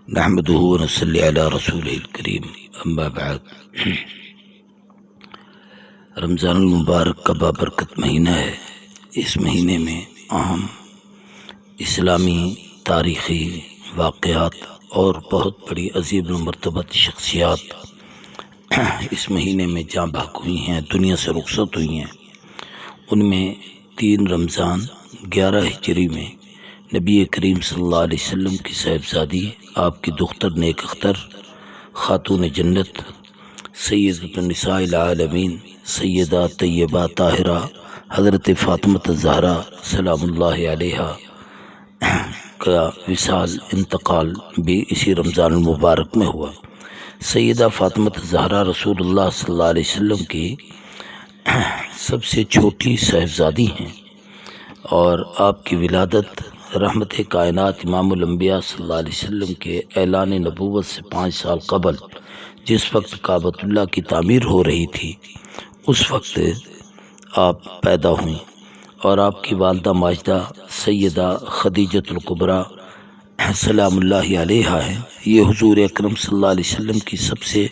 نحمده ونصلي على رسوله الکریم اما بعد۔ رمضان المبارک کا بابرکت مہینہ ہے۔ اس مہینے میں اہم اسلامی تاریخی واقعات اور بہت بڑی عظیم المرتبت شخصیات اس مہینے میں جاں بحق ہوئی ہیں، دنیا سے رخصت ہوئی ہیں۔ ان میں 3 رمضان 11 ہجری میں نبی کریم صلی اللہ علیہ وسلم کی صاحبزادی، آپ کی دختر نیک اختر، خاتون جنت، سیدۃ النساء العالمین، سیدہ طیبہ طاہرہ حضرت فاطمہ الزہرا سلام اللہ علیہا کا وصال انتقال بھی اسی رمضان المبارک میں ہوا۔ سیدہ فاطمہ الزہرا رسول اللہ صلی اللہ علیہ وسلم کی سب سے چھوٹی صاحبزادی ہیں، اور آپ کی ولادت رحمت کائنات امام الانبیاء صلی اللہ علیہ وسلم کے اعلان نبوت سے 5 سال قبل، جس وقت کعبۃ اللہ کی تعمیر ہو رہی تھی، اس وقت آپ پیدا ہوئیں، اور آپ کی والدہ ماجدہ سیدہ خدیجۃ الکبریٰ سلام اللہ علیہا ہے۔ یہ حضور اکرم صلی اللہ علیہ وسلم کی سب سے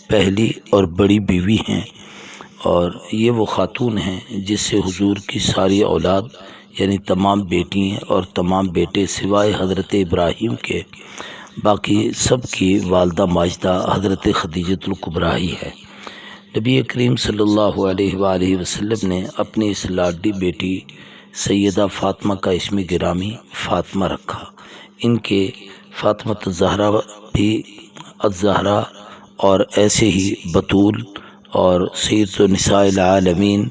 پہلی اور بڑی بیوی ہیں، اور یہ وہ خاتون ہیں جس سے حضور کی ساری اولاد یعنی تمام بیٹی اور تمام بیٹے سوائے حضرت ابراہیم کے باقی سب کی والدہ ماجدہ حضرت خدیجۃ الکبریٰ ہی ہے۔ نبی کریم صلی اللہ علیہ وآلہ وسلم نے اپنی اس لاڈلی بیٹی سیدہ فاطمہ کا اسم گرامی فاطمہ رکھا۔ ان کے فاطمہ الزہرا بھی الزہرا اور ایسے ہی بطول اور سیدۃ النساء العالمین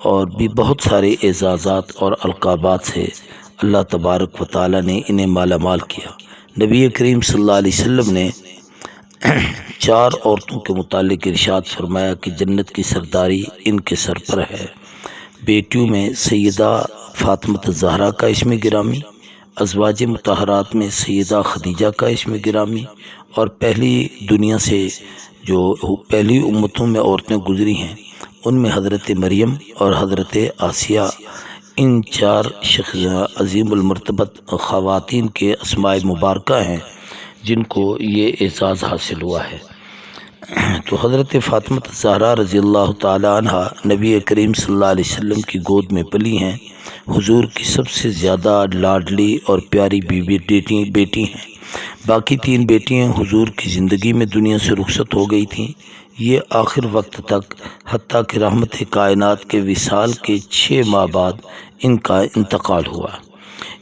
اور بھی بہت سارے اعزازات اور القابات سے اللہ تبارک و تعالیٰ نے انہیں مالا مال کیا۔ نبی کریم صلی اللہ علیہ وسلم نے 4 عورتوں کے متعلق ارشاد فرمایا کہ جنت کی سرداری ان کے سر پر ہے۔ بیٹیوں میں سیدہ فاطمہ الزہرا کا اسم گرامی، ازواج مطہرات میں سیدہ خدیجہ کا اسم گرامی، اور پہلی دنیا سے جو پہلی امتوں میں عورتیں گزری ہیں ان میں حضرت مریم اور حضرت آسیہ، ان 4 عظیم المرتبت خواتین کے اسماء مبارکہ ہیں جن کو یہ اعزاز حاصل ہوا ہے۔ تو حضرت فاطمہ الزہرا رضی اللہ تعالی عنہ نبی کریم صلی اللہ علیہ وسلم کی گود میں پلی ہیں، حضور کی سب سے زیادہ لاڈلی اور پیاری بیٹی ہیں۔ باقی 3 بیٹیاں حضور کی زندگی میں دنیا سے رخصت ہو گئی تھیں۔ یہ آخر وقت تک، حتیٰ کہ رحمت کائنات کے وصال کے 6 ماہ بعد ان کا انتقال ہوا۔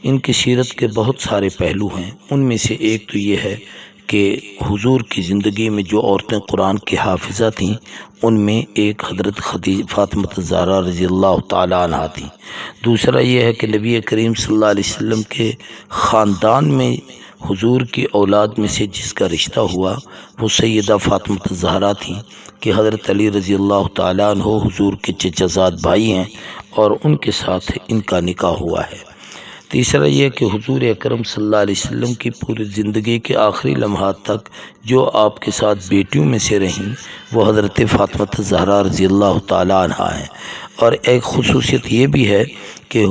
ان کی سیرت کے بہت سارے پہلو ہیں، ان میں سے ایک تو یہ ہے کہ حضور کی زندگی میں جو عورتیں قرآن کی حافظہ تھیں ان میں ایک حضرت فاطمہ الزہرا رضی اللہ تعالی عنہ تھیں۔ دوسرا یہ ہے کہ نبی کریم صلی اللہ علیہ وسلم کے خاندان میں حضور کی اولاد میں سے جس کا رشتہ ہوا وہ سیدہ فاطمہ الزہرا تھیں کہ حضرت علی رضی اللہ تعالیٰ عنہ حضور کے چچا زاد بھائی ہیں، اور ان کے ساتھ ان کا نکاح ہوا ہے۔ تیسرا یہ کہ حضور اکرم صلی اللہ علیہ وسلم کی پوری زندگی کے آخری لمحات تک جو آپ کے ساتھ بیٹیوں میں سے رہیں وہ حضرت فاطمہ الزہرا رضی اللہ تعالیٰ عنہ ہیں، اور ایک خصوصیت یہ بھی ہے کہ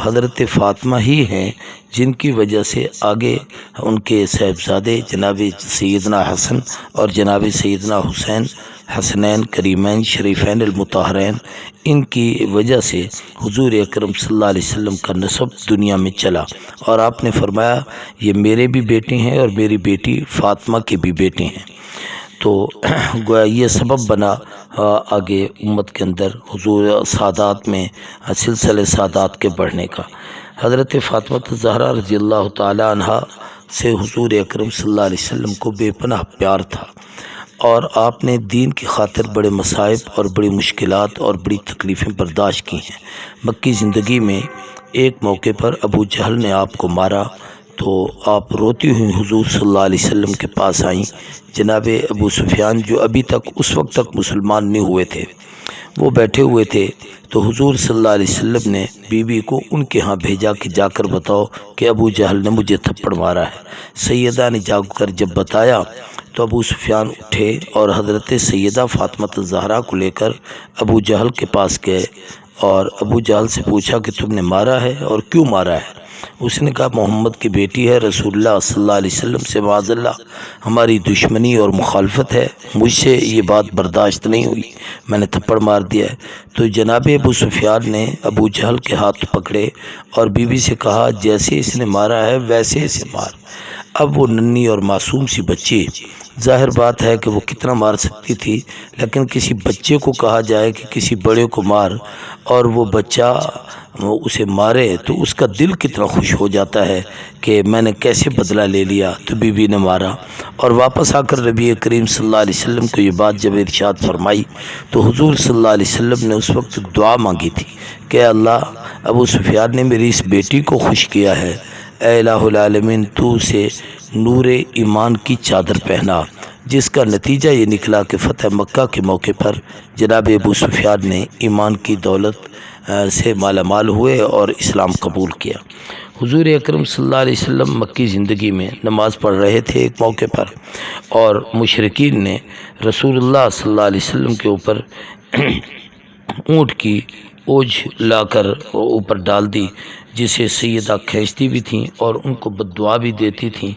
حضرت فاطمہ ہی ہیں جن کی وجہ سے آگے ان کے صاحبزادے جناب سیدنا حسن اور جناب سیدنا حسین، حسنین کریمین شریفین المطہرین، ان کی وجہ سے حضور اکرم صلی اللہ علیہ وسلم کا نسب دنیا میں چلا، اور آپ نے فرمایا یہ میرے بھی بیٹے ہیں اور میری بیٹی فاطمہ کے بھی بیٹے ہیں۔ تو گویا یہ سبب بنا آگے امت کے اندر حضور سادات میں سلسلہ سادات کے بڑھنے کا۔ حضرت فاطمہ الزہرا رضی اللہ تعالی عنہ سے حضور اکرم صلی اللہ علیہ وسلم کو بے پناہ پیار تھا، اور آپ نے دین کی خاطر بڑے مصائب اور بڑی مشکلات اور بڑی تکلیفیں برداشت کی ہیں۔ مکی زندگی میں ایک موقع پر ابو جہل نے آپ کو مارا تو آپ روتی ہوئی حضور صلی اللہ علیہ وسلم کے پاس آئیں۔ جناب ابو سفیان جو ابھی تک اس وقت تک مسلمان نہیں ہوئے تھے وہ بیٹھے ہوئے تھے، تو حضور صلی اللہ علیہ وسلم نے بیوی کو ان کے ہاں بھیجا کہ جا کر بتاؤ کہ ابو جہل نے مجھے تھپڑ مارا ہے۔ سیدہ نے جا کر جب بتایا تو ابو سفیان اٹھے اور حضرت سیدہ فاطمہ الزہرا کو لے کر ابو جہل کے پاس گئے، اور ابو جہل سے پوچھا کہ تم نے مارا ہے اور کیوں مارا ہے؟ اس نے کہا محمد کی بیٹی ہے، رسول اللہ صلی اللہ علیہ وسلم سے معاذ اللہ ہماری دشمنی اور مخالفت ہے، مجھ سے یہ بات برداشت نہیں ہوئی، میں نے تھپڑ مار دیا ہے۔ تو جناب ابو سفیان نے ابو جہل کے ہاتھ پکڑے اور بیوی سے کہا جیسے اس نے مارا ہے ویسے اسے مار۔ اب وہ ننھی اور معصوم سی بچی، ظاہر بات ہے کہ وہ کتنا مار سکتی تھی، لیکن کسی بچے کو کہا جائے کہ کسی بڑے کو مار اور وہ بچہ اسے مارے تو اس کا دل کتنا خوش ہو جاتا ہے کہ میں نے کیسے بدلہ لے لیا۔ تو بیوی نے مارا اور واپس آ کر نبی کریم صلی اللہ علیہ وسلم کو یہ بات جب ارشاد فرمائی تو حضور صلی اللہ علیہ وسلم نے اس وقت دعا مانگی تھی کہ اللہ ابو سفیان نے میری اس بیٹی کو خوش کیا ہے، اے الہ العالمین تو اسے نور ایمان کی چادر پہنا، جس کا نتیجہ یہ نکلا کہ فتح مکہ کے موقع پر جناب ابو سفیان نے ایمان کی دولت سے مالا مال ہوئے اور اسلام قبول کیا۔ حضور اکرم صلی اللہ علیہ وسلم مکی زندگی میں نماز پڑھ رہے تھے ایک موقع پر، اور مشرکین نے رسول اللہ صلی اللہ علیہ وسلم کے اوپر اونٹ کی اوجھ لا کر اوپر ڈال دی، جسے سیدہ کھینچتی بھی تھیں اور ان کو بددعا بھی دیتی تھیں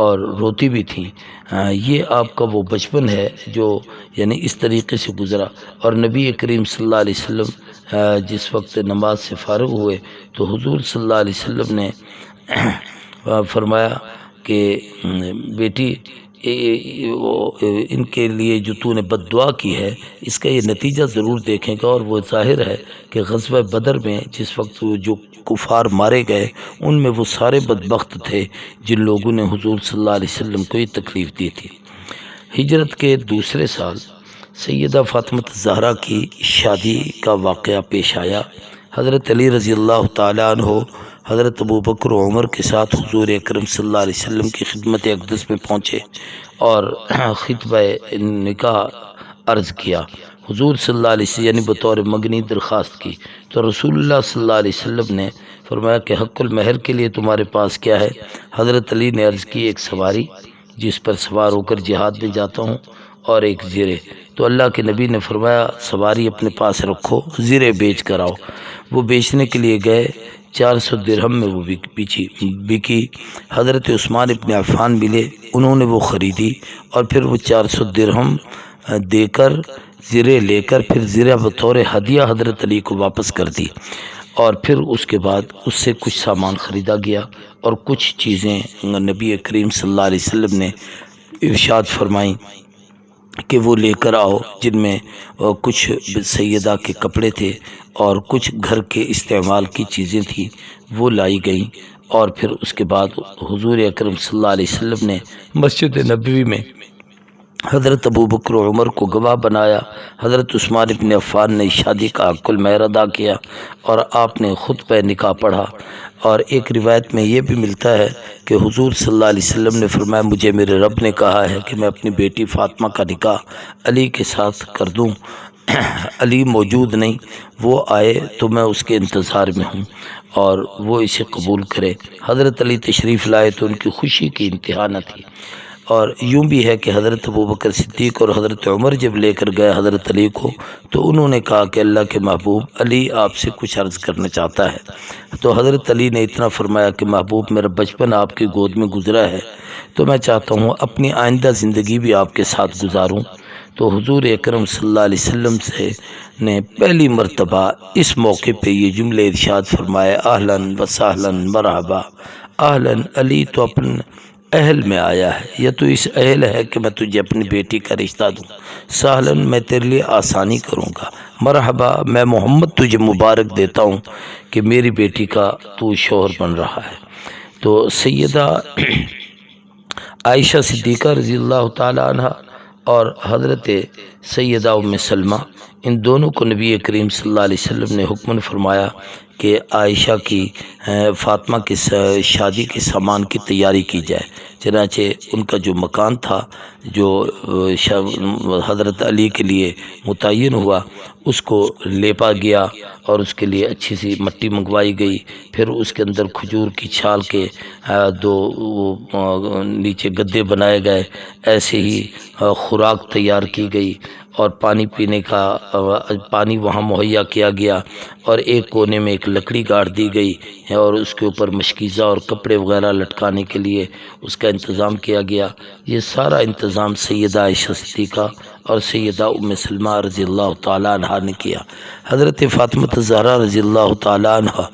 اور روتی بھی تھیں۔ یہ آپ کا وہ بچپن ہے جو یعنی اس طریقے سے گزرا۔ اور نبی کریم صلی اللہ علیہ وسلم جس وقت نماز سے فارغ ہوئے تو حضور صلی اللہ علیہ وسلم نے فرمایا کہ بیٹی ان کے لیے جو تو نے بد دعا کی ہے اس کا یہ نتیجہ ضرور دیکھیں گا، اور وہ ظاہر ہے کہ غزوہ بدر میں جس وقت جو کفار مارے گئے ان میں وہ سارے بدبخت تھے جن لوگوں نے حضور صلی اللہ علیہ وسلم کو یہ تکلیف دی تھی۔ ہجرت کے دوسرے سال سیدہ فاطمہ الزہرا کی شادی کا واقعہ پیش آیا۔ حضرت علی رضی اللہ تعالیٰ عنہ حضرت ابوبکر و عمر کے ساتھ حضور اکرم صلی اللہ علیہ وسلم کی خدمت اقدس میں پہنچے اور خطبہ نکاح عرض کیا۔ حضور صلی اللہ علیہ وسلم یعنی بطور مگنی درخواست کی تو رسول اللہ صلی اللہ علیہ وسلم نے فرمایا کہ حق المہر کے لیے تمہارے پاس کیا ہے؟ حضرت علی نے عرض کی ایک سواری جس پر سوار ہو کر جہاد میں جاتا ہوں اور ایک زرے۔ تو اللہ کے نبی نے فرمایا سواری اپنے پاس رکھو، زرے بیچ کر آؤ۔ وہ بیچنے کے لیے گئے، 400 درہم میں وہ بکی۔ حضرت عثمان ابن عفان ملے، انہوں نے وہ خریدی اور پھر وہ 400 درہم دے کر زرے لے کر پھر زرہ بطور ہدیہ حضرت علی کو واپس کر دی، اور پھر اس کے بعد اس سے کچھ سامان خریدا گیا اور کچھ چیزیں نبی کریم صلی اللہ علیہ وسلم نے ارشاد فرمائیں کہ وہ لے کر آؤ، جن میں کچھ سیدہ کے کپڑے تھے اور کچھ گھر کے استعمال کی چیزیں تھیں، وہ لائی گئیں۔ اور پھر اس کے بعد حضور اکرم صلی اللہ علیہ وسلم نے مسجد نبوی میں حضرت ابوبکر و عمر کو گواہ بنایا، حضرت عثمان ابن عفان نے شادی کا حق المہر ادا کیا اور آپ نے خطبہ نکاح پڑھا۔ اور ایک روایت میں یہ بھی ملتا ہے کہ حضور صلی اللہ علیہ وسلم نے فرمایا مجھے میرے رب نے کہا ہے کہ میں اپنی بیٹی فاطمہ کا نکاح علی کے ساتھ کر دوں۔ علی موجود نہیں، وہ آئے تو میں اس کے انتظار میں ہوں اور وہ اسے قبول کرے۔ حضرت علی تشریف لائے تو ان کی خوشی کی انتہا نہ تھی۔ اور یوں بھی ہے کہ حضرت ابوبکر صدیق اور حضرت عمر جب لے کر گئے حضرت علی کو تو انہوں نے کہا کہ اللہ کے محبوب علی آپ سے کچھ عرض کرنا چاہتا ہے۔ تو حضرت علی نے اتنا فرمایا کہ محبوب میرا بچپن آپ کی گود میں گزرا ہے تو میں چاہتا ہوں اپنی آئندہ زندگی بھی آپ کے ساتھ گزاروں۔ تو حضور اکرم صلی اللہ علیہ وسلم سے نے پہلی مرتبہ اس موقع پہ یہ جملے ارشاد فرمائے اہلاً و سہلاً مرحبا۔ اہلاً علی تو اپنے اہل میں آیا ہے، یا تو اس اہل ہے کہ میں تجھے اپنی بیٹی کا رشتہ دوں، سہلاً میں تیرے لیے آسانی کروں گا، مرحبا میں محمد تجھے مبارک دیتا ہوں کہ میری بیٹی کا تو شوہر بن رہا ہے۔ تو سیدہ عائشہ صدیقہ رضی اللہ تعالی عنہ اور حضرت سیدہ ام سلمہ ان دونوں کو نبی کریم صلی اللہ علیہ وسلم نے حکم فرمایا کہ عائشہ کی فاطمہ کی شادی کے سامان کی تیاری کی جائے۔ چنانچہ ان کا جو مکان تھا جو حضرت علی کے لیے متعین ہوا اس کو لیپا گیا اور اس کے لیے اچھی سی مٹی منگوائی گئی، پھر اس کے اندر کھجور کی چھال کے دو نیچے گدے بنائے گئے، ایسے ہی خوراک تیار کی گئی اور پانی پینے کا پانی وہاں مہیا کیا گیا، اور ایک کونے میں ایک لکڑی گاڑ دی گئی ہے اور اس کے اوپر مشکیزہ اور کپڑے وغیرہ لٹکانے کے لیے اس کا انتظام کیا گیا۔ یہ سارا انتظام سیدہ عائشہ صدیقہ اور سیدہ ام سلمہ رضی اللہ تعالیٰ عنہ نے کیا۔ حضرت فاطمہ زہرا رضی اللہ تعالیٰ عنہ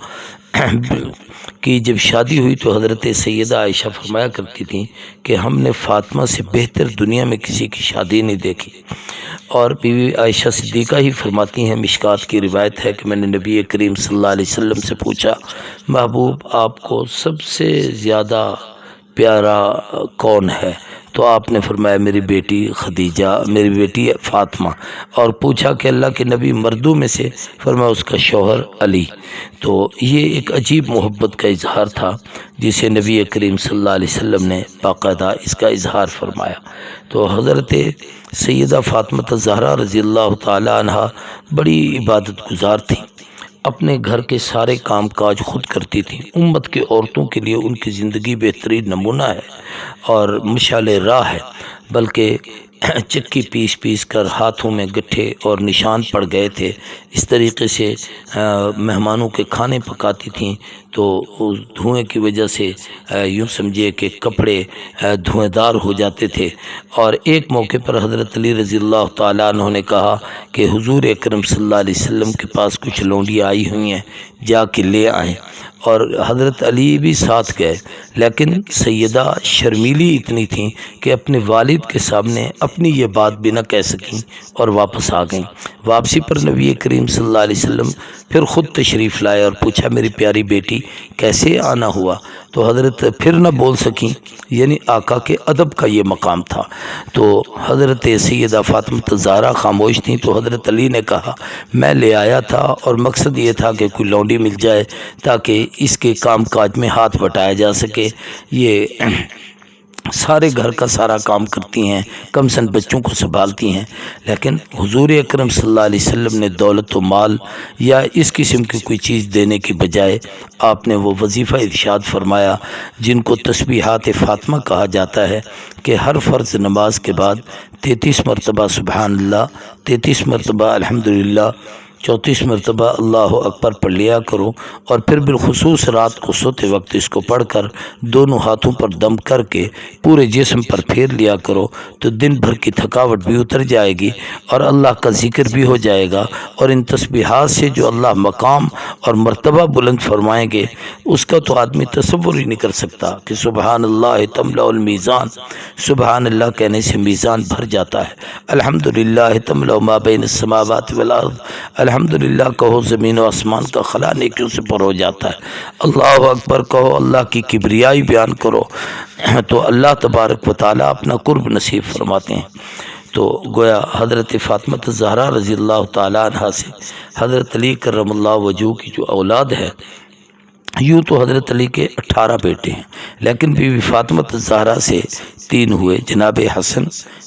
کی جب شادی ہوئی تو حضرت سیدہ عائشہ فرمایا کرتی تھیں کہ ہم نے فاطمہ سے بہتر دنیا میں کسی کی شادی نہیں دیکھی۔ اور بیوی عائشہ صدیقہ ہی فرماتی ہیں، مشکات کی روایت ہے کہ میں نے نبی کریم صلی اللہ علیہ وسلم سے پوچھا، محبوب آپ کو سب سے زیادہ پیارا کون ہے؟ تو آپ نے فرمایا میری بیٹی خدیجہ، میری بیٹی فاطمہ، اور پوچھا کہ اللہ کے نبی مردوں میں سے؟ فرمایا اس کا شوہر علی۔ تو یہ ایک عجیب محبت کا اظہار تھا جسے نبی کریم صلی اللہ علیہ وسلم نے باقاعدہ اس کا اظہار فرمایا۔ تو حضرت سیدہ فاطمہ زہرا رضی اللہ تعالی عنہ بڑی عبادت گزار تھیں، اپنے گھر کے سارے کام کاج خود کرتی تھیں۔ امت کے عورتوں کے لیے ان کی زندگی بہترین نمونہ ہے اور مشعل راہ ہے، بلکہ چکی پیس پیس کر ہاتھوں میں گٹھے اور نشان پڑ گئے تھے۔ اس طریقے سے مہمانوں کے کھانے پکاتی تھیں تو اس دھوئیں کی وجہ سے یوں سمجھے کہ کپڑے دھوئیں دار ہو جاتے تھے۔ اور ایک موقع پر حضرت علی رضی اللہ تعالیٰ عنہ نے کہا کہ حضور اکرم صلی اللہ علیہ وسلم کے پاس کچھ لونڈیاں آئی ہوئی ہیں، جا کے لے آئیں، اور حضرت علی بھی ساتھ گئے، لیکن سیدہ شرمیلی اتنی تھیں کہ اپنے والد کے سامنے اپنی یہ بات بھی نہ کہہ سکیں اور واپس آ گئیں۔ واپسی پر نبی کریم صلی اللہ علیہ وسلم پھر خود تشریف لائے اور پوچھا میری پیاری بیٹی کیسے آنا ہوا؟ تو حضرت پھر نہ بول سکیں، یعنی آقا کے ادب کا یہ مقام تھا۔ تو حضرت سیدہ فاطمہ زہرا خاموش تھیں، تو حضرت علی نے کہا میں لے آیا تھا اور مقصد یہ تھا کہ کوئی لونڈی مل جائے تاکہ اس کے کام کاج میں ہاتھ بٹایا جا سکے۔ یہ سارے گھر کا سارا کام کرتی ہیں، کم سن بچوں کو سنبھالتی ہیں، لیکن حضور اکرم صلی اللہ علیہ وسلم نے دولت و مال یا اس قسم کی کوئی چیز دینے کی بجائے آپ نے وہ وظیفہ ارشاد فرمایا جن کو تسبیحات فاطمہ کہا جاتا ہے کہ ہر فرض نماز کے بعد 33 مرتبہ سبحان اللہ، 33 مرتبہ الحمدللہ، 34 مرتبہ اللہ اکبر پڑھ لیا کرو، اور پھر بالخصوص رات کو سوتے وقت اس کو پڑھ کر دونوں ہاتھوں پر دم کر کے پورے جسم پر پھیر لیا کرو، تو دن بھر کی تھکاوٹ بھی اتر جائے گی اور اللہ کا ذکر بھی ہو جائے گا، اور ان تسبیحات سے جو اللہ مقام اور مرتبہ بلند فرمائیں گے اس کا تو آدمی تصور ہی نہیں کر سکتا کہ سبحان اللہ تملأ المیزان، سبحان اللہ کہنے سے میزان بھر جاتا ہے۔ الحمدللہ تملأ ما بین السماوات والارض، الحمدللہ کہو زمین و آسمان کا خلا نیکیوں سے پر ہو جاتا ہے۔ اللہ اکبر کہو، اللہ کی کبریائی بیان کرو، تو اللہ تبارک و تعالیٰ اپنا قرب نصیب فرماتے ہیں۔ تو گویا حضرت فاطمہ زہرا رضی اللہ تعالیٰ عنہ سے حضرت علی کرم اللہ وجہہ کی جو اولاد ہے، یوں تو حضرت علی کے 18 بیٹے ہیں، لیکن بیوی فاطمہ زہرا سے 3 ہوئے، جناب حسن،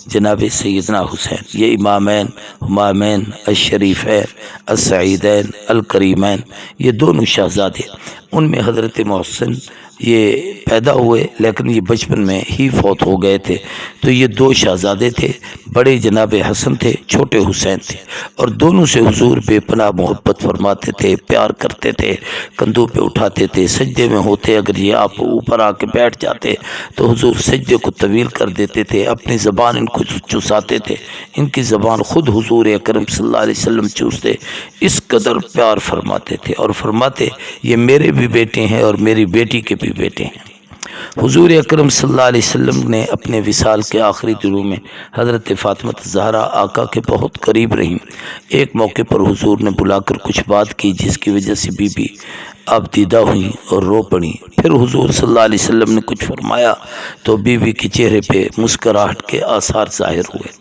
جناب سیدنا حسین، یہ امامین ہمامین الشریفین السعیدین الکریمین، یہ دونوں شہزادے۔ ان میں حضرت محسن یہ پیدا ہوئے لیکن یہ بچپن میں ہی فوت ہو گئے تھے، تو یہ 2 شہزادے تھے، بڑے جناب حسن تھے، چھوٹے حسین تھے، اور دونوں سے حضور بے پناہ محبت فرماتے تھے، پیار کرتے تھے، کندھوں پہ اٹھاتے تھے، سجدے میں ہوتے اگر یہ آپ اوپر آ کے بیٹھ جاتے تو حضور سجدے کو طویل کر دیتے تھے، اپنی زبان ان کو چوساتے تھے، ان کی زبان خود حضور اکرم صلی اللہ علیہ وسلم چوستے، اس قدر پیار فرماتے تھے، اور فرماتے یہ میرے بھی بیٹے ہیں اور میری بیٹی کے بھی بیٹے ہیں۔ حضور اکرم صلی اللہ علیہ وسلم نے اپنے وصال کے آخری دنوں میں حضرت فاطمہ زہرا آقا کے بہت قریب رہیں۔ ایک موقع پر حضور نے بلا کر کچھ بات کی جس کی وجہ سے بی بی اب دیدہ ہوئیں اور رو پڑیں۔ پھر حضور صلی اللہ علیہ وسلم نے کچھ فرمایا تو بی بی کے چہرے پہ مسکراہٹ کے آثار ظاہر ہوئے۔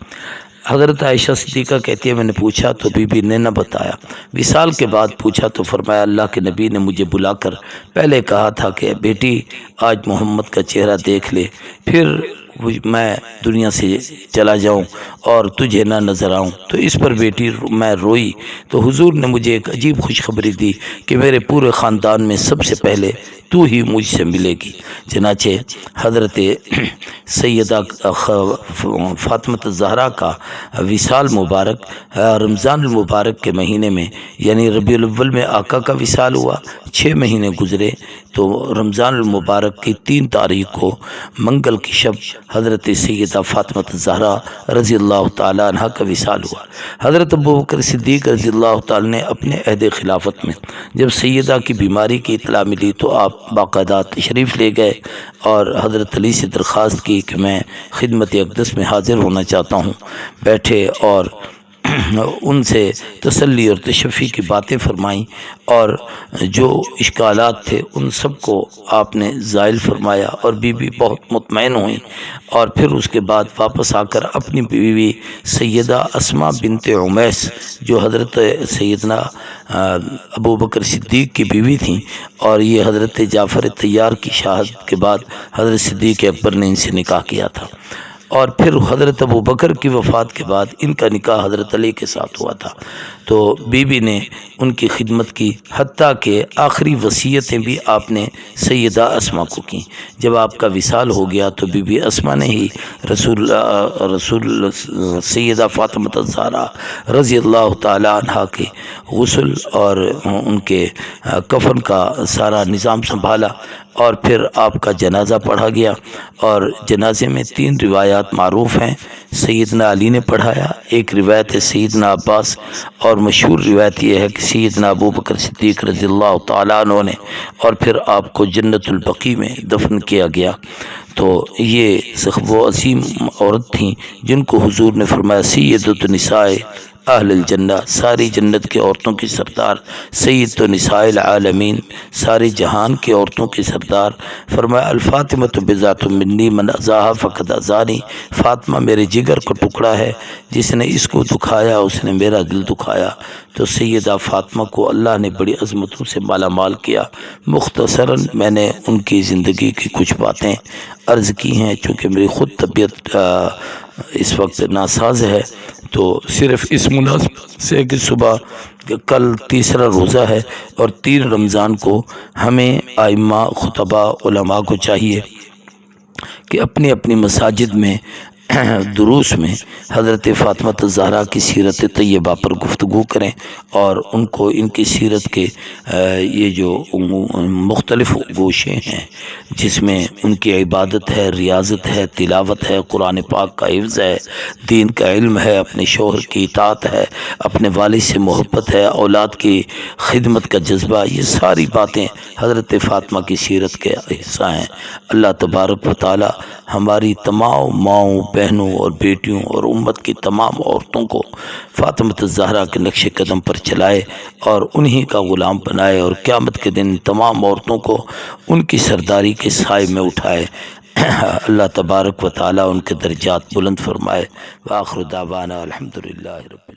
حضرت عائشہ صدیقہ کہتی ہے میں نے پوچھا تو بی بی نے نہ بتایا۔ وصال کے بعد پوچھا تو فرمایا اللہ کے نبی نے مجھے بلا کر پہلے کہا تھا کہ بیٹی آج محمد کا چہرہ دیکھ لے، پھر میں دنیا سے چلا جاؤں اور تجھے نہ نظر آؤں۔ تو اس پر بیٹی میں روئی تو حضور نے مجھے ایک عجیب خوشخبری دی کہ میرے پورے خاندان میں سب سے پہلے تو ہی مجھ سے ملے گی۔ چنانچہ حضرت سیدہ فاطمہ الزہرا کا وصال مبارک رمضان المبارک کے مہینے میں یعنی ربیع الاول میں آقا کا وصال ہوا، 6 مہینے گزرے تو رمضان المبارک کی 3 تاریخ کو منگل کی شب حضرت سیدہ فاطمہ الزہرا رضی اللہ تعالیٰ عنہ کا وصال ہوا۔ حضرت ابوبکر صدیق رضی اللہ تعالیٰ نے اپنے عہد خلافت میں جب سیدہ کی بیماری کی اطلاع ملی تو آپ باقاعدہ تشریف لے گئے اور حضرت علی سے درخواست کی کہ میں خدمت اقدس میں حاضر ہونا چاہتا ہوں۔ بیٹھے اور ان سے تسلی اور تشفی کی باتیں فرمائیں اور جو اشکالات تھے ان سب کو آپ نے زائل فرمایا اور بی بی بہت مطمئن ہوئیں، اور پھر اس کے بعد واپس آ کر اپنی بیوی سیدہ اسماء بنت عمیس جو حضرت سیدنا ابوبکر صدیق کی بیوی تھیں، اور یہ حضرت جعفر طیار کی شہادت کے بعد حضرت صدیق اکبر نے ان سے نکاح کیا تھا، اور پھر حضرت ابوبکر کی وفات کے بعد ان کا نکاح حضرت علی کے ساتھ ہوا تھا۔ تو بی بی نے ان کی خدمت کی، حتیٰ کہ آخری وصیتیں بھی آپ نے سیدہ اسماء کو کی۔ جب آپ کا وصال ہو گیا تو بی بی اسماء نے ہی رسول سیدہ فاطمہ الزہرا رضی اللہ تعالی عنہ کے غسل اور ان کے کفن کا سارا نظام سنبھالا، اور پھر آپ کا جنازہ پڑھا گیا، اور جنازے میں 3 روایات معروف ہیں۔ سیدنا علی نے پڑھایا، ایک روایت ہے سیدنا عباس، اور مشہور روایت یہ ہے کہ سیدنا ابوبکر صدیق رضی اللہ تعالیٰ عنہ نے، اور پھر آپ کو جنت البقیع میں دفن کیا گیا۔ تو یہ وہ عظیم عورت تھیں جن کو حضور نے فرمایا سیدۃ النساء اہل الجنہ، ساری جنت کی عورتوں کی سردار، سید نساء العالمین، سارے جہان کی عورتوں کی سردار۔ فرمایا الفاطمۃ بضعۃ منی من اذاها فقد اذانی، فاطمہ میرے جگر کا ٹکڑا ہے، جس نے اس کو دکھایا اس نے میرا دل دکھایا۔ تو سیدہ فاطمہ کو اللہ نے بڑی عظمتوں سے مالا مال کیا۔ مختصراً میں نے ان کی زندگی کی کچھ باتیں عرض کی ہیں، چونکہ میری خود طبیعت اس وقت ناساز ہے، تو صرف اس مناسبت سے کہ صبح کل تیسرا روزہ ہے اور 3 رمضان کو ہمیں ائمہ خطبہ علماء کو چاہیے کہ اپنی اپنی مساجد میں دروس میں حضرت فاطمہ الزہرا کی سیرت طیبہ پر گفتگو کریں، اور ان کو ان کی سیرت کے یہ جو مختلف گوشے ہیں جس میں ان کی عبادت ہے، ریاضت ہے، تلاوت ہے، قرآن پاک کا حفظ ہے، دین کا علم ہے، اپنے شوہر کی اطاعت ہے، اپنے والد سے محبت ہے، اولاد کی خدمت کا جذبہ، یہ ساری باتیں حضرت فاطمہ کی سیرت کے حصہ ہیں۔ اللہ تبارک و تعالی ہماری تمام ماؤں، بہنوں اور بیٹیوں اور امت کی تمام عورتوں کو فاطمہ الزہرا کے نقش قدم پر چلائے اور انہی کا غلام بنائے، اور قیامت کے دن تمام عورتوں کو ان کی سرداری کے سائے میں اٹھائے۔ اللہ تبارک و تعالی ان کے درجات بلند فرمائے۔ وآخر دعوانا الحمدللہ رب العالمین۔